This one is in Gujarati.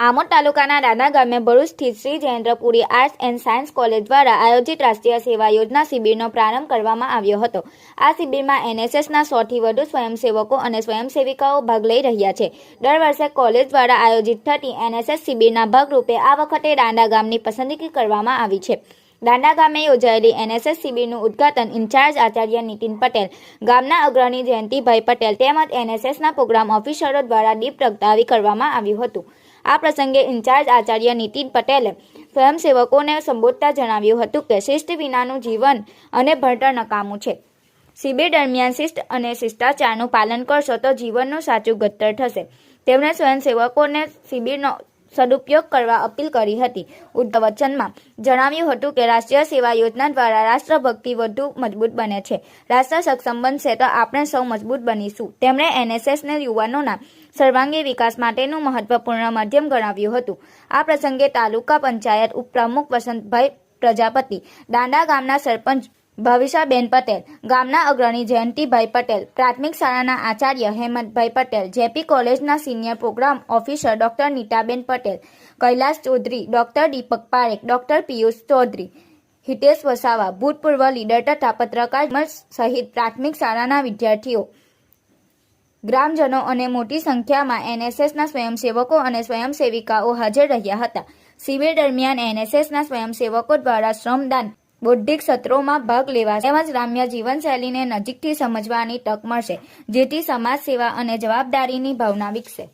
આમોદ તાલુકાના રાના ગામે ભરૂચ સ્થિત Shri Jayendrapuri arts and science college દ્વારા આયોજિત રાષ્ટ્રીય સેવા યોજના શિબિરનો પ્રારંભ કરવામાં આવ્યો હતો। આ શિબિરમાં એનએસએસના 100થી વધુ સ્વયંસેવકો અને સ્વયંસેવિકાઓ ભાગ લઈ રહ્યા છે। દર વર્ષે કોલેજ દ્વારા આયોજિત થતી એનએસએસ શિબિરના ભાગરૂપે આ વખતે રાના ગામની પસંદગી કરવામાં આવી છે। દાંડા ગામે યોજાયેલી એનએસએસ શિબિરનું ઉદ્ઘાટન ઇન્ચાર્જ આચાર્ય નીતિન પટેલ, ગામના અગ્રણી જયંતિભાઈ પટેલ તેમજ એનએસએસના પ્રોગ્રામ ઓફિસરો દ્વારા દીપ પ્રગટાવી કરવામાં આવ્યું હતું। આ પ્રસંગે ઇન્ચાર્જ આચાર્ય નીતિન પટેલે સ્વયંસેવકોને સંબોધતા જણાવ્યું હતું કે શિસ્ત વિનાનું જીવન અને ભણતર નકામું છે। શિબિર દરમિયાન શિસ્ત અને શિષ્ટાચારનું પાલન કરશો તો જીવનનું સાચું ઘડતર થશે। તેમણે સ્વયંસેવકોને શિબિરનો સદુપયોગ કરવા અપીલ કરી હતી। વચનમાં જણાવ્યું હતું કે રાષ્ટ્રીય સેવા યોજના દ્વારા રાષ્ટ્રભક્તિ વધુ મજબૂત બને છે। રાષ્ટ્ર સક્ષમ બનશે તો આપણે સૌ મજબૂત બનીશું। તેમણે એનએસએસને યુવાનોના સર્વાંગી વિકાસ માટેનું મહત્વપૂર્ણ માધ્યમ ગણાવ્યું હતું। આ પ્રસંગે તાલુકા પંચાયત ઉપપ્રમુખ વસંતભાઈ પ્રજાપતિ, દાંડા ગામના સરપંચ ભવિષાબેન પટેલ, ગામના અગ્રણી જયંતિભાઈ પટેલ, પ્રાથમિક શાળાના આચાર્ય હેમંતભાઈ પટેલ, જેપી કોલેજના senior program officer doctor Nitaben Patel, Kailas Chaudhari, doctor Deepak Parekh, doctor Piyush Chaudhari, Hitesh Vasava, ભૂતપૂર્વ લીડર તથા પત્રકાર સહિત પ્રાથમિક શાળાના વિદ્યાર્થીઓ, ગ્રામજનો અને મોટી સંખ્યામાં એનએસએસના સ્વયંસેવકો અને સ્વયંસેવિકાઓ હાજર રહ્યા હતા। શિબિર દરમિયાન એનએસએસના સ્વયંસેવકો દ્વારા શ્રમદાન, બૌદ્ધિક સત્રોમાં ભાગ લેવા તેમજ ગ્રામ્ય જીવનશૈલીને નજીકથી સમજવાની તક મળશે, જેથી સમાજ સેવા અને જવાબદારીની ભાવના વિકસે।